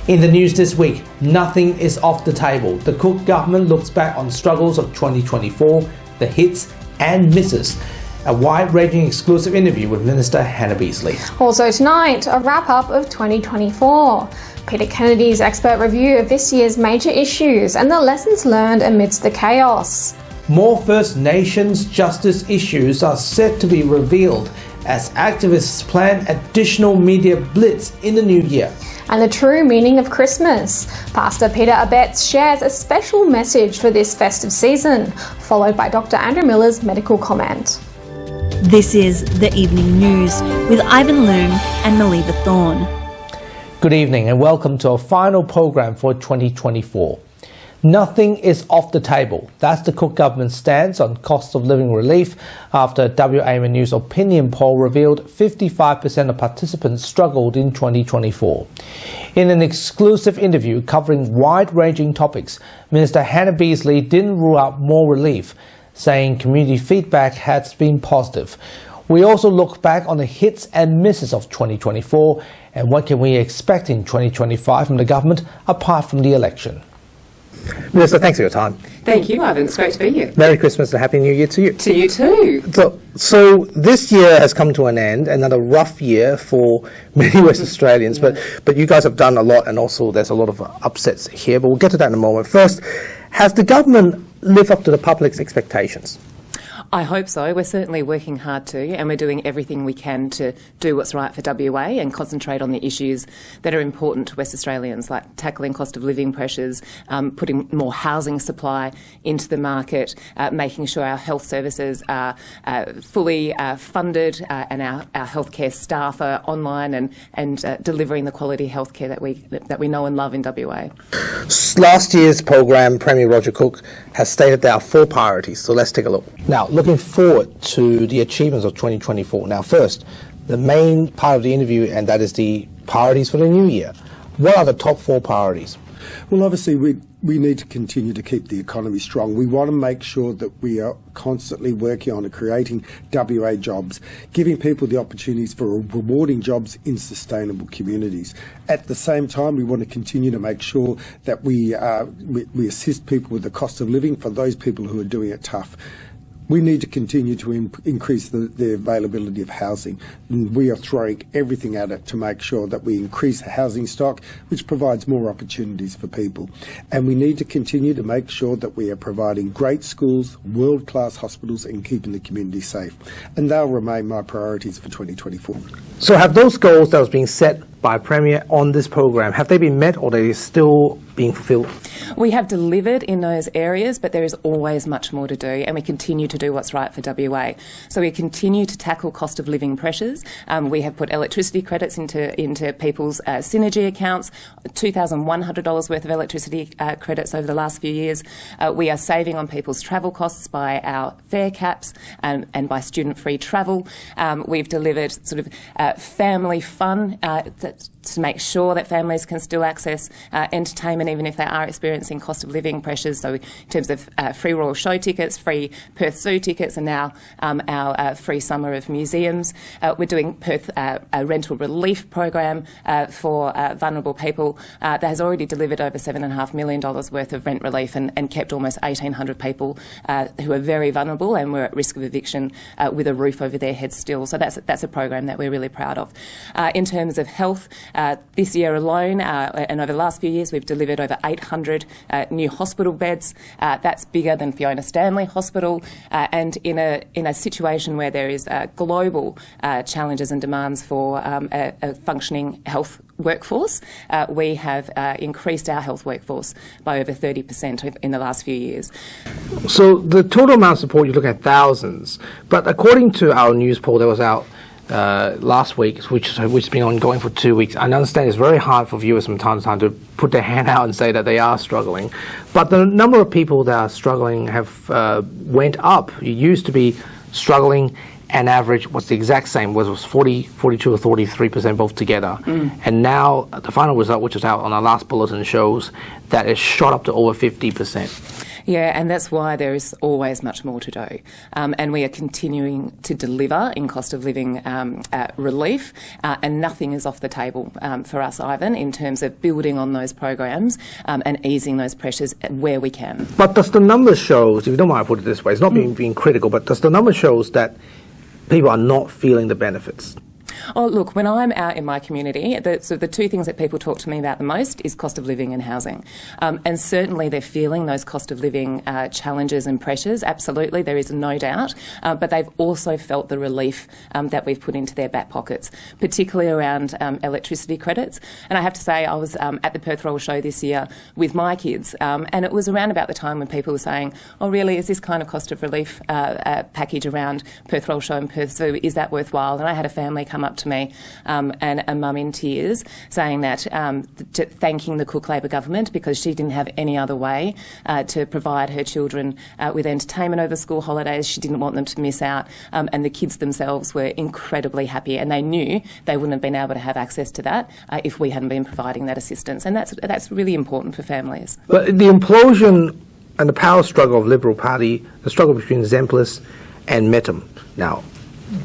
In the news this week, nothing is off the table. The Cook government looks back on struggles of 2024, the hits and misses. A wide-ranging exclusive interview with Minister Hannah Beasley. Also tonight, a wrap-up of 2024. Peter Kennedy's expert review of this year's major issues and the lessons learned amidst the chaos. More First Nations justice issues are set to be revealed as activists plan additional media blitz in the new year. And the true meaning of Christmas. Pastor Peter Abetz shares a special message for this festive season, followed by Dr. Andrew Miller's medical comment. This is The Evening News with Ivan Loom and Maliva Thorne. Good evening and welcome to our final program for 2024. Nothing is off the table. That's the Cook government's stance on cost of living relief after a WAMA News opinion poll revealed 55% of participants struggled in 2024. In an exclusive interview covering wide-ranging topics, Minister Hannah Beasley didn't rule out more relief, saying community feedback has been positive. We also look back on the hits and misses of 2024 and what can we expect in 2025 from the government apart from the election. Minister, thanks for your time. Thank you, Ivan. It's great to be here. Merry Christmas and Happy New Year to you. To you too. So this year has come to an end, another rough year for many West Australians, but you guys have done a lot and also there's a lot of upsets here, but we'll get to that in a moment. First, has the government lived up to the public's expectations? I hope so. We're certainly working hard too, and we're doing everything we can to do what's right for WA and concentrate on the issues that are important to West Australians, like tackling cost of living pressures, putting more housing supply into the market, making sure our health services are fully funded and our healthcare staff are online and delivering the quality healthcare that we know and love in WA. Last year's program, Premier Roger Cook has stated there are 4 priorities, so let's take a look. Now, looking forward to the achievements of 2024. Now, first, the main part of the interview, and that is the priorities for the new year. What are the top 4 priorities? Well, obviously, we need to continue to keep the economy strong. We want to make sure that we are constantly working on creating WA jobs, giving people the opportunities for rewarding jobs in sustainable communities. At the same time, we want to continue to make sure that we assist people with the cost of living for those people who are doing it tough. We need to continue to increase the availability of housing. And we are throwing everything at it to make sure that we increase the housing stock, which provides more opportunities for people. And we need to continue to make sure that we are providing great schools, world-class hospitals and keeping the community safe. And they'll remain my priorities for 2024. So have those goals that was being set by Premier on this program, have they been met or are they still being fulfilled? We have delivered in those areas, but there is always much more to do, and we continue to do what's right for WA. So we continue to tackle cost of living pressures. We have put electricity credits into people's Synergy accounts, $2,100 worth of electricity credits over the last few years. We are saving on people's travel costs by our fare caps and by student-free travel. We've delivered sort of family fun to make sure that families can still access entertainment even if they are experiencing cost of living pressures. So in terms of free Royal Show tickets, free Perth Zoo tickets and now our free summer of museums. We're doing Perth a rental relief program for vulnerable people that has already delivered over $7.5 million worth of rent relief and kept almost 1,800 people who are very vulnerable and were at risk of eviction with a roof over their heads still. So that's a program that we're really proud of. In terms of health, this year alone and over the last few years we've delivered over 800 new hospital beds. That's bigger than Fiona Stanley Hospital, and in a situation where there is global challenges and demands for a functioning health workforce, we have increased our health workforce by over 30% in the last few years. So the total amount of support, you look at thousands, but according to our news poll that was out last week, which has been ongoing for 2 weeks. I understand it's very hard for viewers from time to time to put their hand out and say that they are struggling, but the number of people that are struggling have went up. It used to be struggling and average was the exact same, was 40, 42 or 43% both together. And now the final result, which is out on our last bulletin, shows that it shot up to over 50%. Yeah, and that's why there is always much more to do. And we are continuing to deliver in cost of living relief, and nothing is off the table for us, Ivan, in terms of building on those programs and easing those pressures where we can. But does the numbers show, if you don't mind I put it this way, it's not being critical, but does the number shows that people are not feeling the benefits? Oh, look, when I'm out in my community, the two things that people talk to me about the most is cost of living and housing. And certainly they're feeling those cost of living challenges and pressures, absolutely, there is no doubt. But they've also felt the relief that we've put into their back pockets, particularly around electricity credits. And I have to say, I was at the Perth Roll Show this year with my kids, and it was around about the time when people were saying, oh, really, is this kind of cost of relief package around Perth Roll Show in Perth Zoo, is that worthwhile? And I had a family come up to me and a mum in tears saying that, thanking the Cook Labor government because she didn't have any other way to provide her children with entertainment over the school holidays. She didn't want them to miss out, and the kids themselves were incredibly happy, and they knew they wouldn't have been able to have access to that if we hadn't been providing that assistance, and that's really important for families. But the implosion and the power struggle of Liberal Party, the struggle between Zemplis and Metum, now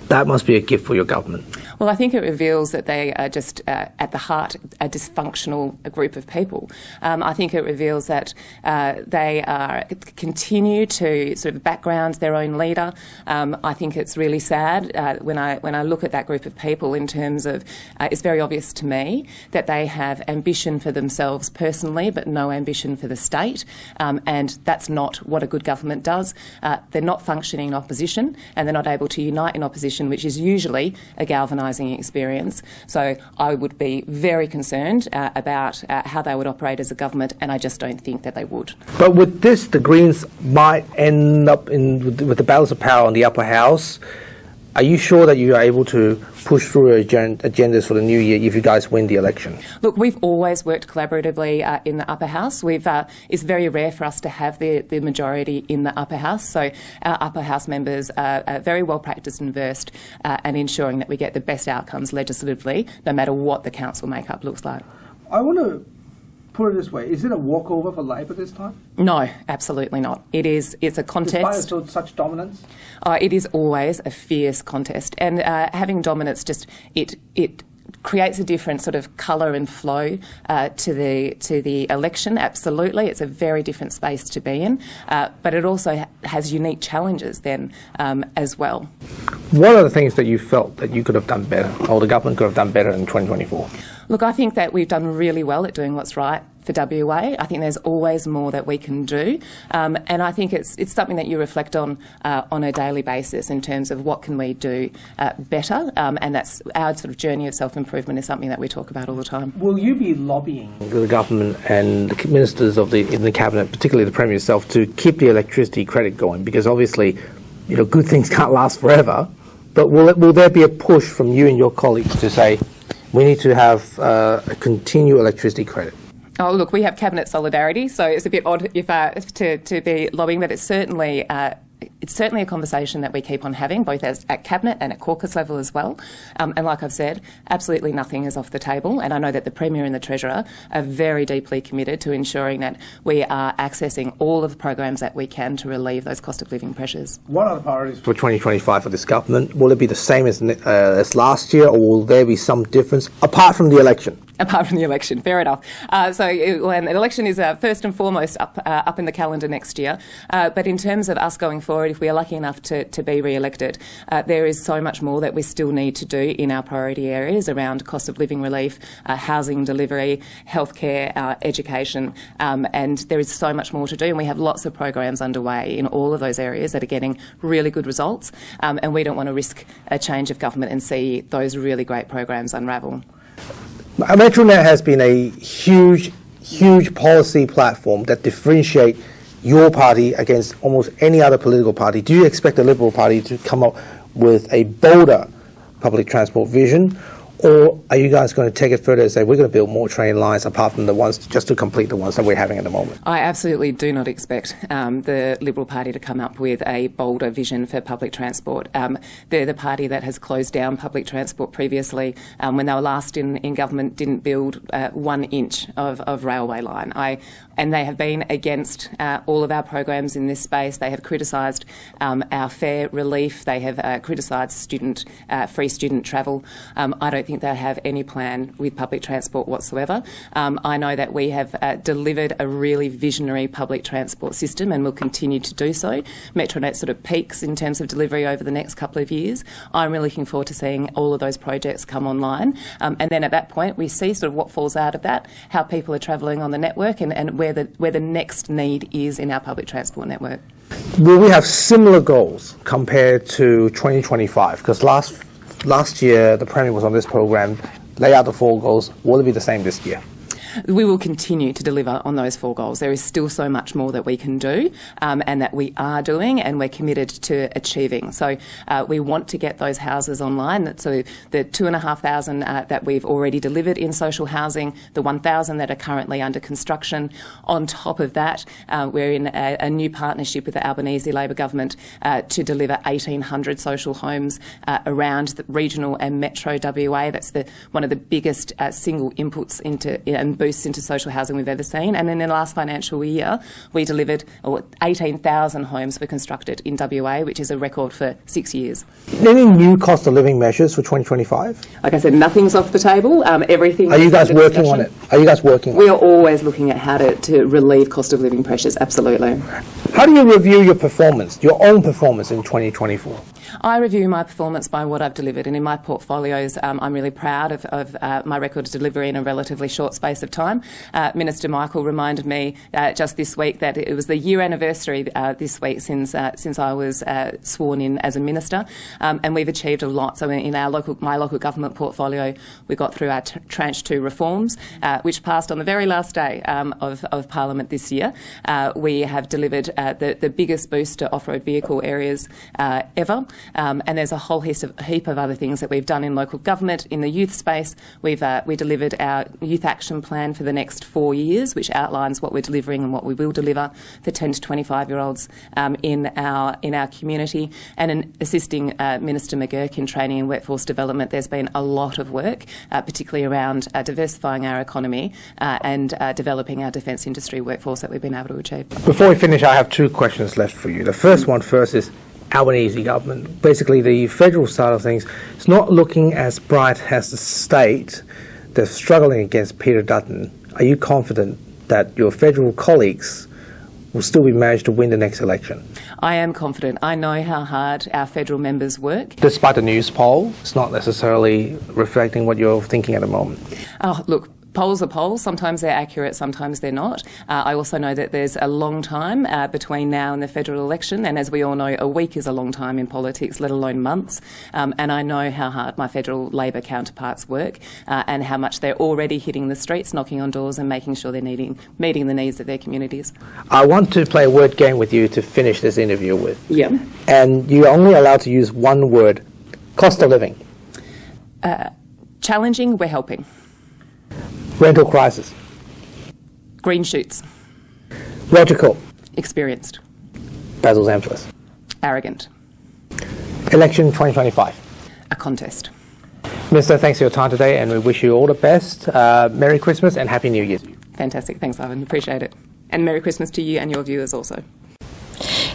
that must be a gift for your government. Well, I think it reveals that they are just, at the heart, a dysfunctional group of people. I think it reveals that they continue to sort of background their own leader. I think it's really sad when I look at that group of people in terms of, it's very obvious to me that they have ambition for themselves personally, but no ambition for the state, and that's not what a good government does. They're not functioning in opposition, and they're not able to unite in opposition, which is usually a galvanising experience. So I would be very concerned about how they would operate as a government, and I just don't think that they would. But with this, the Greens might end up with the balance of power on the upper house. Are you sure that you are able to push through agendas for the new year if you guys win the election? Look, we've always worked collaboratively in the upper house. It's very rare for us to have the majority in the upper house, so our upper house members are very well practised and versed and ensuring that we get the best outcomes legislatively, no matter what the council makeup looks like. I want to put it this way, is it a walkover for Labor this time? No, absolutely not. It's a contest. Despite such dominance? It is always a fierce contest, and having dominance it creates a different sort of colour and flow to the election. Absolutely, it's a very different space to be in, but it also has unique challenges then as well. What are the things that you felt that you could have done better, or the government could have done better in 2024? Look, I think that we've done really well at doing what's right for WA. I think there's always more that we can do, and I think it's something that you reflect on a daily basis in terms of what can we do better, and that's our sort of journey of self-improvement is something that we talk about all the time. Will you be lobbying the government and the ministers in the cabinet, particularly the Premier herself, to keep the electricity credit going? Because obviously, good things can't last forever. But will there be a push from you and your colleagues to say we need to have a continued electricity credit? Oh, look, we have cabinet solidarity, so it's a bit odd if to be lobbying, but it's certainly a conversation that we keep on having, both at cabinet and at caucus level as well. And like I've said, absolutely nothing is off the table. And I know that the Premier and the Treasurer are very deeply committed to ensuring that we are accessing all of the programs that we can to relieve those cost of living pressures. What are the priorities for 2025 for this government? Will it be the same as last year, or will there be some difference apart from the election? Apart from the election, fair enough. So an election is first and foremost up in the calendar next year. But in terms of us going forward, if we are lucky enough to be re-elected, there is so much more that we still need to do in our priority areas around cost of living relief, housing delivery, healthcare, education, and there is so much more to do. And we have lots of programs underway in all of those areas that are getting really good results. And we don't want to risk a change of government and see those really great programs unravel. Metronet has been a huge policy platform that differentiates your party against almost any other political party. Do you expect the Liberal Party to come up with a bolder public transport vision, Or are you guys going to take it further and say we're going to build more train lines apart from the ones just to complete the ones that we're having at the moment? I absolutely do not expect the Liberal Party to come up with a bolder vision for public transport. They're the party that has closed down public transport previously. When they were last in government, didn't build 1 inch of railway line. And they have been against all of our programs in this space. They have criticised our fare relief. They have criticised free student travel. I don't think they have any plan with public transport whatsoever. I know that we have delivered a really visionary public transport system and will continue to do so. Metronet sort of peaks in terms of delivery over the next couple of years. I'm really looking forward to seeing all of those projects come online. And then at that point, we see sort of what falls out of that, how people are travelling on the network and where the next need is in our public transport network. Will we have similar goals compared to 2025? Because last year the Premier was on this program, lay out the 4 goals. Will it be the same this year? We will continue to deliver on those 4 goals. There is still so much more that we can do and that we are doing and we're committed to achieving. So we want to get those houses online. So the 2,500 that we've already delivered in social housing, the 1,000 that are currently under construction. On top of that, we're in a new partnership with the Albanese Labor government to deliver 1,800 social homes around the regional and metro WA. That's one of the biggest single inputs into and boosts into social housing we've ever seen. And then in the last financial year, we delivered 18,000 homes were constructed in WA, which is a record for 6 years. Any new cost of living measures for 2025? Like I said, nothing's off the table. Everything. Are you guys working on it? Are you guys working on it? We are always looking at how to relieve cost of living pressures, absolutely. How do you review your performance, your own performance in 2024? I review my performance by what I've delivered, and in my portfolios, I'm really proud of my record of delivery in a relatively short space of time. Minister Michael reminded me just this week that it was the year anniversary this week since I was sworn in as a minister, and we've achieved a lot. So in my local government portfolio, we got through our tranche 2 reforms, which passed on the very last day of Parliament this year. We have delivered the biggest boost to off-road vehicle areas ever. And there's a whole heap of other things that we've done in local government. In the youth space, we delivered our youth action plan for the next 4 years, which outlines what we're delivering and what we will deliver for 10 to 25-year-olds in our community. And in assisting Minister McGurk in training and workforce development, there's been a lot of work, particularly around diversifying our economy and developing our defence industry workforce that we've been able to achieve. Before we finish, I have 2 questions left for you. The first one first is Albanese government. Basically, the federal side of things is not looking as bright as the state. They're struggling against Peter Dutton. Are you confident that your federal colleagues will still be managed to win the next election? I am confident. I know how hard our federal members work. Despite the news poll, it's not necessarily reflecting what you're thinking at the moment. Oh, look. Polls are polls. Sometimes they're accurate, sometimes they're not. I also know that there's a long time between now and the federal election, and as we all know, a week is a long time in politics, let alone months. And I know how hard my federal Labor counterparts work and how much they're already hitting the streets, knocking on doors and making sure they're meeting the needs of their communities. I want to play a word game with you to finish this interview with. Yeah. And you're only allowed to use one word: cost of living. Challenging, we're helping. Rental crisis. Green shoots. Logical. Experienced. Basil Zamplis. Arrogant. Election 2025. A contest. Minister, thanks for your time today, and we wish you all the best. Merry Christmas and Happy New Year. Fantastic. Thanks, Ivan. Appreciate it. And Merry Christmas to you and your viewers also.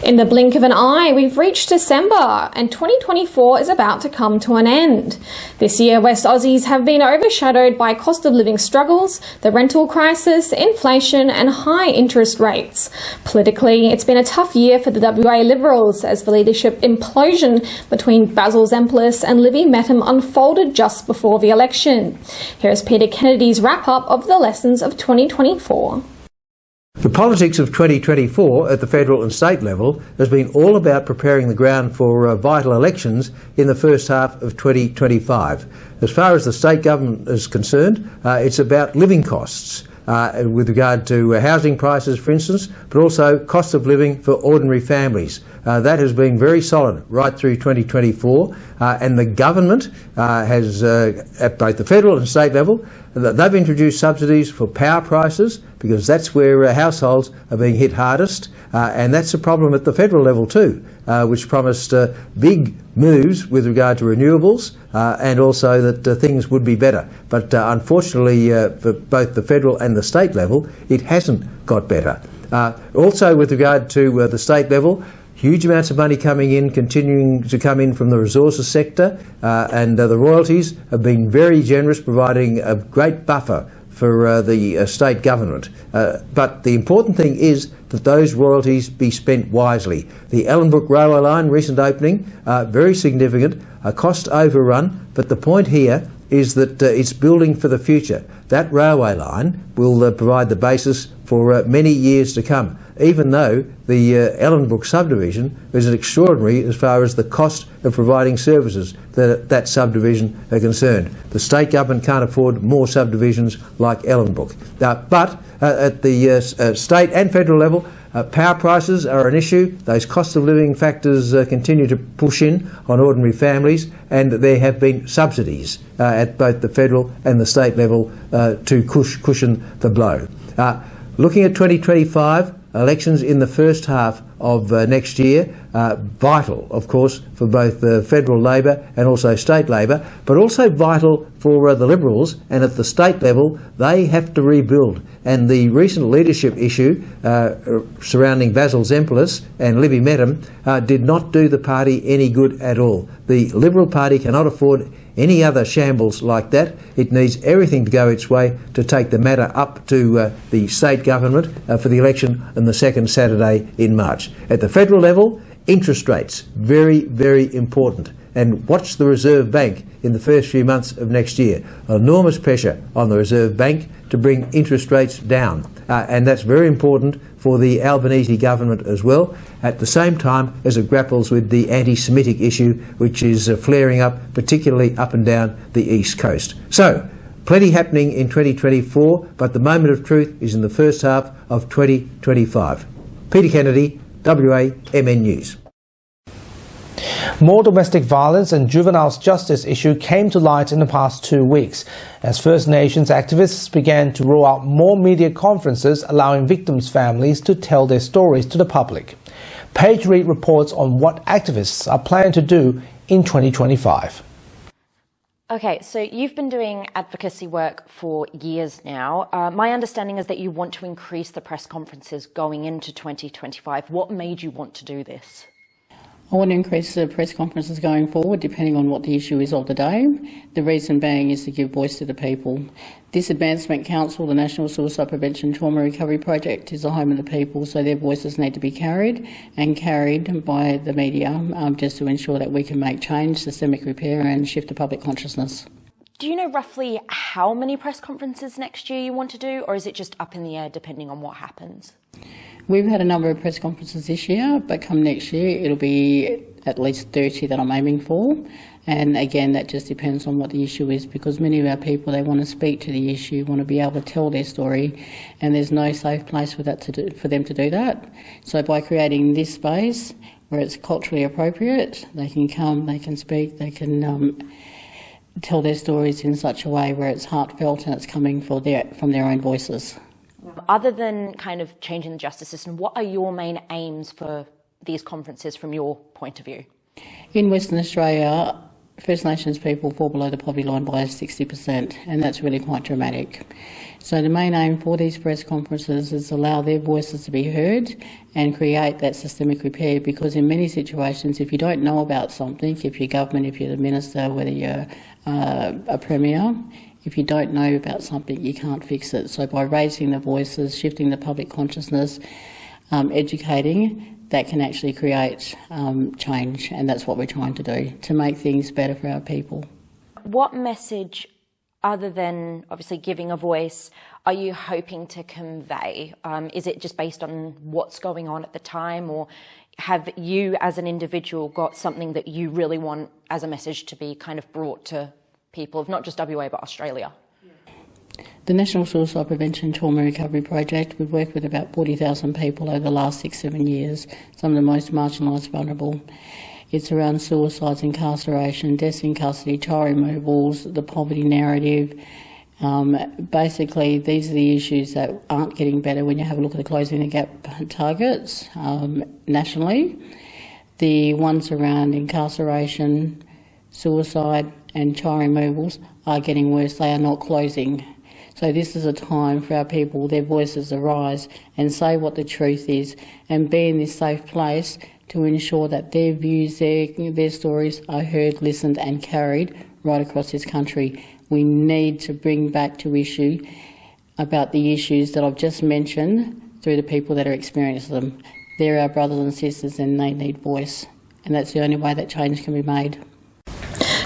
In the blink of an eye, we've reached December and 2024 is about to come to an end. This year, West Aussies have been overshadowed by cost of living struggles, the rental crisis, inflation and high interest rates. Politically, it's been a tough year for the WA Liberals as the leadership implosion between Basil Zamplis and Libby Metham unfolded just before the election. Here's Peter Kennedy's wrap-up of the lessons of 2024. The politics of 2024 at the federal and state level has been all about preparing the ground for vital elections in the first half of 2025. As far as the state government is concerned, it's about living costs. with regard to housing prices, for instance, but also cost of living for ordinary families. That has been very solid right through 2024, and the government has, at both the federal and state level, they've introduced subsidies for power prices because that's where households are being hit hardest, and that's a problem at the federal level too, which promised big moves with regard to renewables and also that things would be better. But unfortunately, for both the federal and the state level, it hasn't got better. Also with regard to the state level, huge amounts of money coming in, continuing to come in from the resources sector, and the royalties have been very generous, providing a great buffer for the state government. But the important thing is that those royalties be spent wisely. The Ellenbrook Railway Line, recent opening, very significant, a cost overrun, but the point here is that it's building for the future. That railway line will provide the basis for many years to come, even though the Ellenbrook subdivision is extraordinary as far as the cost of providing services that subdivision are concerned. The state government can't afford more subdivisions like Ellenbrook. But at the state and federal level, power prices are an issue. Those cost of living factors continue to push in on ordinary families, and there have been subsidies at both the federal and the state level to cushion the blow. Looking at 2025, elections in the first half of next year, vital, of course, for both federal Labor and also state Labor, but also vital for the Liberals, and at the state level, they have to rebuild. And the recent leadership issue surrounding Basil Zempilas and Libby Medham did not do the party any good at all. The Liberal Party cannot afford any other shambles like that. It needs everything to go its way to take the matter up to the state government for the election on the second Saturday in March. At the federal level, interest rates, very, very important. And watch the Reserve Bank in the first few months of next year. Enormous pressure on the Reserve Bank to bring interest rates down. And that's very important for the Albanese government as well, at the same time as it grapples with the anti-Semitic issue, which is flaring up, particularly up and down the East Coast. So, plenty happening in 2024, but the moment of truth is in the first half of 2025. Peter Kennedy, WA-MN News. More domestic violence and juvenile justice issue came to light in the past 2 weeks as First Nations activists began to roll out more media conferences allowing victims' families to tell their stories to the public. Paige Reid reports on what activists are planning to do in 2025. Okay, so you've been doing advocacy work for years now. My understanding is that you want to increase the press conferences going into 2025. What made you want to do this? I want to increase the press conferences going forward, depending on what the issue is of the day. The reason being is to give voice to the people. This Advancement Council, the National Suicide Prevention Trauma Recovery Project, is the home of the people, so their voices need to be carried by the media, just to ensure that we can make change, systemic repair and shift the public consciousness. Do you know roughly how many press conferences next year you want to do, or is it just up in the air depending on what happens? We've had a number of press conferences this year, but come next year it'll be at least 30 that I'm aiming for. And again, that just depends on what the issue is, because many of our people, they want to speak to the issue, want to be able to tell their story, and there's no safe place for them to do that. So by creating this space where it's culturally appropriate, they can come, they can speak, they can tell their stories in such a way where it's heartfelt and it's coming from their own voices. Other than kind of changing the justice system, what are your main aims for these conferences from your point of view? In Western Australia, First Nations people fall below the poverty line by 60%, and that's really quite dramatic. So the main aim for these press conferences is to allow their voices to be heard and create that systemic repair, because in many situations, if you don't know about something, if you're government, if you're the minister, whether you're a premier, if you don't know about something, you can't fix it. So by raising the voices, shifting the public consciousness, educating, that can actually create change, and that's what we're trying to do, to make things better for our people. What message, other than obviously giving a voice, are you hoping to convey? Is it just based on what's going on at the time, or have you as an individual got something that you really want as a message to be kind of brought to people of not just WA but Australia? The National Suicide Prevention Trauma Recovery Project, we've worked with about 40,000 people over the last 6-7 years, some of the most marginalised, vulnerable. It's around suicides, incarceration, deaths in custody, child removals, the poverty narrative. Basically, these are the issues that aren't getting better when you have a look at the Closing the Gap targets nationally. The ones around incarceration, suicide and child removals are getting worse. They are not closing. So this is a time for our people, their voices to rise and say what the truth is and be in this safe place to ensure that their views, their stories are heard, listened and carried right across this country. We need to bring back to issue about the issues that I've just mentioned through the people that are experiencing them. They're our brothers and sisters and they need voice. And that's the only way that change can be made.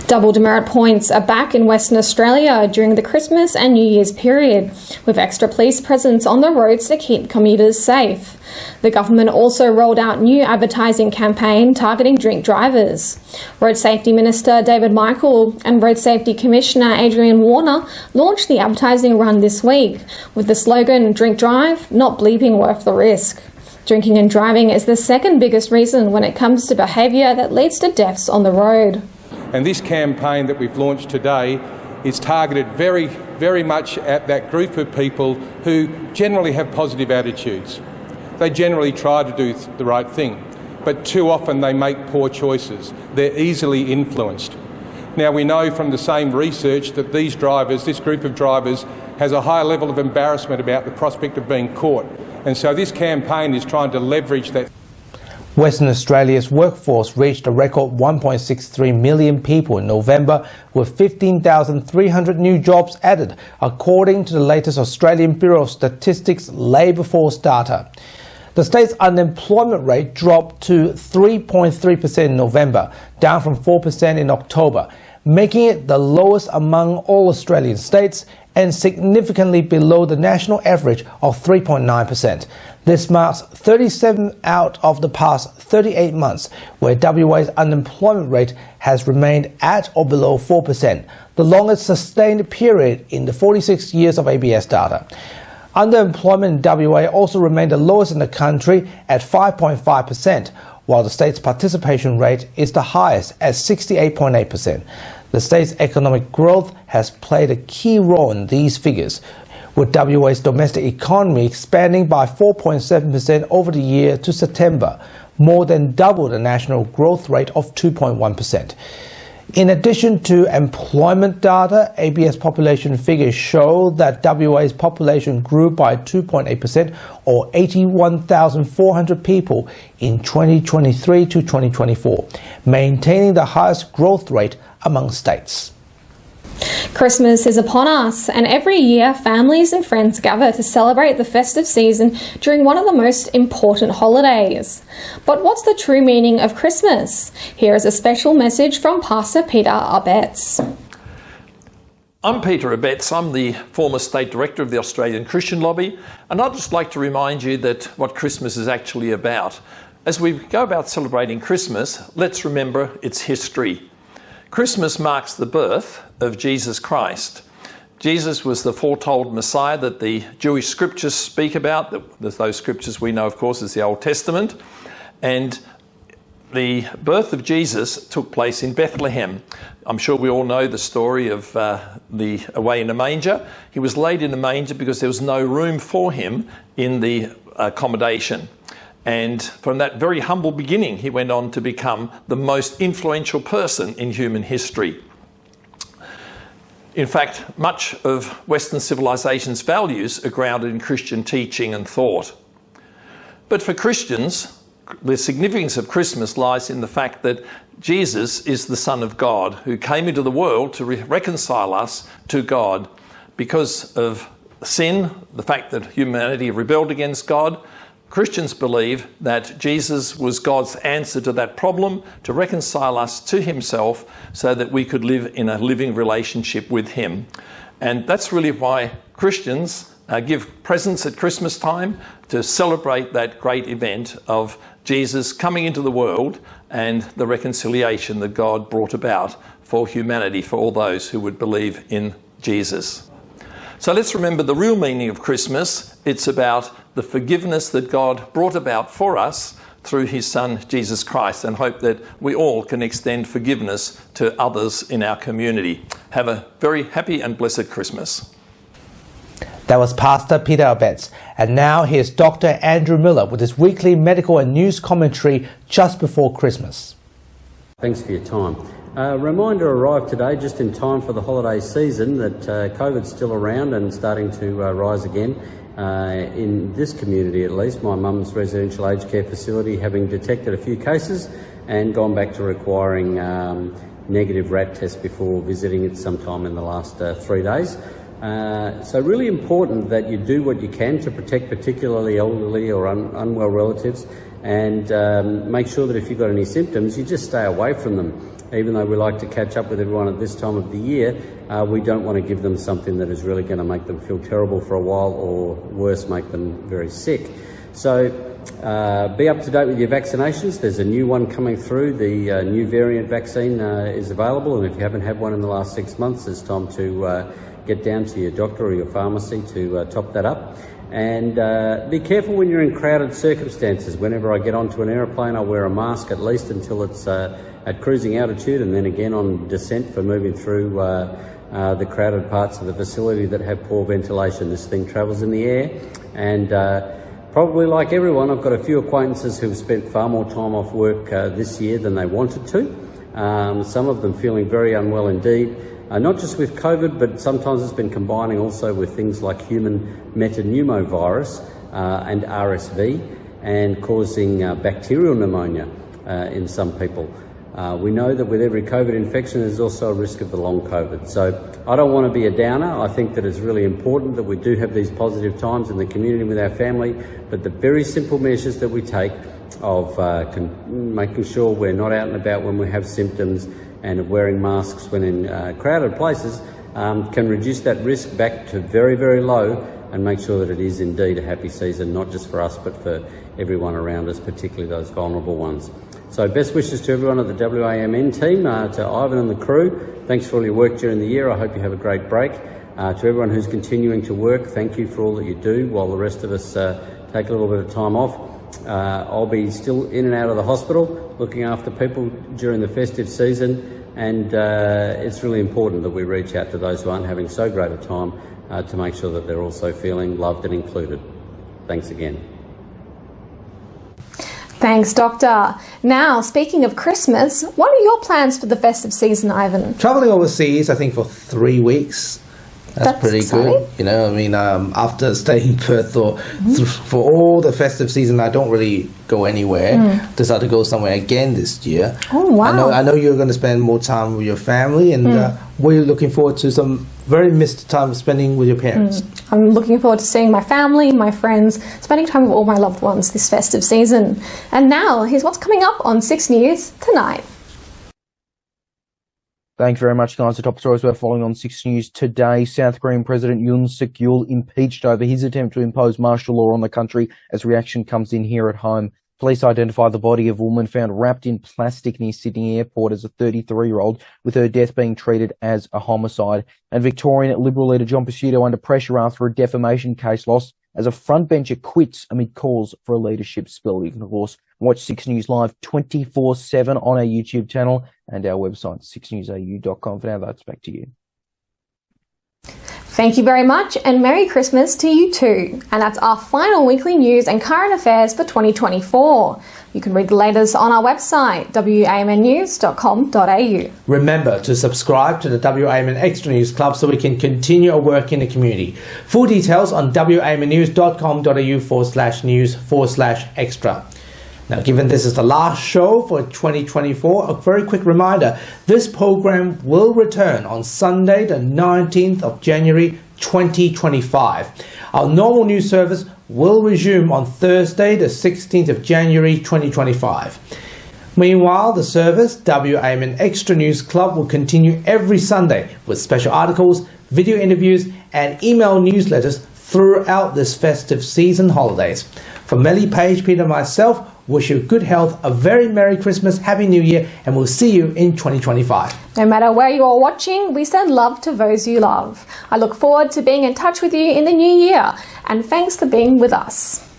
Double demerit points are back in Western Australia during the Christmas and New Year's period, with extra police presence on the roads to keep commuters safe. The government also rolled out new advertising campaign targeting drink drivers. Road Safety Minister David Michael and Road Safety Commissioner Adrian Warner launched the advertising run this week with the slogan "Drink Drive, not bleeping worth the risk." Drinking and driving is the second biggest reason when it comes to behaviour that leads to deaths on the road. And this campaign that we've launched today is targeted very, very much at that group of people who generally have positive attitudes. They generally try to do the right thing, but too often they make poor choices. They're easily influenced. Now, we know from the same research that this group of drivers, has a high level of embarrassment about the prospect of being caught. And so this campaign is trying to leverage that. Western Australia's workforce reached a record 1.63 million people in November, with 15,300 new jobs added, according to the latest Australian Bureau of Statistics labour force data. The state's unemployment rate dropped to 3.3% in November, down from 4% in October, making it the lowest among all Australian states and significantly below the national average of 3.9%. This marks 37 out of the past 38 months where WA's unemployment rate has remained at or below 4%, the longest sustained period in the 46 years of ABS data. Underemployment in WA also remained the lowest in the country at 5.5%, while the state's participation rate is the highest at 68.8%. The state's economic growth has played a key role in these figures, with WA's domestic economy expanding by 4.7% over the year to September, more than double the national growth rate of 2.1%. In addition to employment data, ABS population figures show that WA's population grew by 2.8%, or 81,400 people in 2023 to 2024, maintaining the highest growth rate among states. Christmas is upon us, and every year families and friends gather to celebrate the festive season during one of the most important holidays. But what's the true meaning of Christmas? Here is a special message from Pastor Peter Abetz. I'm Peter Abetz. I'm the former State Director of the Australian Christian Lobby, and I'd just like to remind you that what Christmas is actually about. As we go about celebrating Christmas, let's remember its history. Christmas marks the birth of Jesus Christ. Jesus was the foretold Messiah that the Jewish scriptures speak about. Those scriptures we know, of course, is the Old Testament. And the birth of Jesus took place in Bethlehem. I'm sure we all know the story of the away in a manger. He was laid in a manger because there was no room for him in the accommodation. And from that very humble beginning, he went on to become the most influential person in human history. In fact, much of Western civilization's values are grounded in Christian teaching and thought. But for Christians, the significance of Christmas lies in the fact that Jesus is the Son of God who came into the world to reconcile us to God. Because of sin, the fact that humanity rebelled against God, Christians believe that Jesus was God's answer to that problem, to reconcile us to himself so that we could live in a living relationship with him. And that's really why Christians give presents at Christmas time, to celebrate that great event of Jesus coming into the world and the reconciliation that God brought about for humanity, for all those who would believe in Jesus. So let's remember the real meaning of Christmas. It's about the forgiveness that God brought about for us through his son, Jesus Christ, and hope that we all can extend forgiveness to others in our community. Have a very happy and blessed Christmas. That was Pastor Peter Abetz. And now here's Dr. Andrew Miller with his weekly medical and news commentary just before Christmas. Thanks for your time. A reminder arrived today just in time for the holiday season that COVID's still around and starting to rise again. In this community at least, my mum's residential aged care facility having detected a few cases and gone back to requiring negative RAT tests before visiting it sometime in the last 3 days. So really important that you do what you can to protect particularly elderly or unwell relatives, and make sure that if you've got any symptoms, you just stay away from them. Even though we like to catch up with everyone at this time of the year, we don't want to give them something that is really going to make them feel terrible for a while, or worse, make them very sick. So be up to date with your vaccinations. There's a new one coming through. The new variant vaccine is available, and if you haven't had one in the last 6 months, it's time to get down to your doctor or your pharmacy to top that up. And be careful when you're in crowded circumstances. Whenever I get onto an aeroplane, I wear a mask at least until it's at cruising altitude, and then again on descent for moving through the crowded parts of the facility that have poor ventilation. This thing travels in the air, and probably like everyone, I've got a few acquaintances who've spent far more time off work this year than they wanted to. Some of them feeling very unwell indeed. Not just with COVID, but sometimes it's been combining also with things like human metapneumovirus and RSV, and causing bacterial pneumonia in some people. We know that with every COVID infection, there's also a risk of the long COVID. So I don't want to be a downer. I think that it's really important that we do have these positive times in the community with our family, but the very simple measures that we take of making sure we're not out and about when we have symptoms, and of wearing masks when in crowded places can reduce that risk back to very, very low, and make sure that it is indeed a happy season, not just for us, but for everyone around us, particularly those vulnerable ones. So best wishes to everyone at the WAMN team, to Ivan and the crew. Thanks for all your work during the year. I hope you have a great break. To everyone who's continuing to work, thank you for all that you do while the rest of us take a little bit of time off. I'll be still in and out of the hospital looking after people during the festive season, and it's really important that we reach out to those who aren't having so great a time to make sure that they're also feeling loved and included. Thanks again. Thanks, Doctor. Now, speaking of Christmas, what are your plans for the festive season, Ivan? Travelling overseas, I think, for 3 weeks. That's pretty exciting. Good. You know, I mean, after staying in Perth for all the festive season, I don't really go anywhere. Decided to go somewhere again this year. Oh, wow. I know you're going to spend more time with your family, and we're looking forward to some very missed time spending with your parents. I'm looking forward to seeing my family, my friends, spending time with all my loved ones this festive season. And now, here's what's coming up on 6 News tonight. Thanks very much, guys. The top stories we're following on 6 News today. South Korean President Yoon Suk-yeol impeached over his attempt to impose martial law on the country as reaction comes in here at home. Police identify the body of a woman found wrapped in plastic near Sydney Airport as a 33-year-old, with her death being treated as a homicide. And Victorian Liberal leader John Pesutto under pressure after a defamation case lost as a frontbencher quits amid calls for a leadership spill. You can, of course, watch 6 News Live 24/7 on our YouTube channel and our website, 6newsau.com. For now, that's back to you. Thank you very much, and Merry Christmas to you too. And that's our final weekly news and current affairs for 2024. You can read the latest on our website, wamnnews.com.au. Remember to subscribe to the WAMN Extra News Club so we can continue our work in the community. Full details on wamnnews.com.au/news/extra. Now, given this is the last show for 2024, a very quick reminder, this program will return on Sunday, the 19th of January, 2025. Our normal news service will resume on Thursday, the 16th of January, 2025. Meanwhile, the service, WAMN Extra News Club, will continue every Sunday with special articles, video interviews, and email newsletters throughout this festive season holidays. From Melly, Page, Peter, and myself, wish you good health, a very Merry Christmas, Happy New Year, and we'll see you in 2025. No matter where you are watching, we send love to those you love. I look forward to being in touch with you in the new year, and thanks for being with us.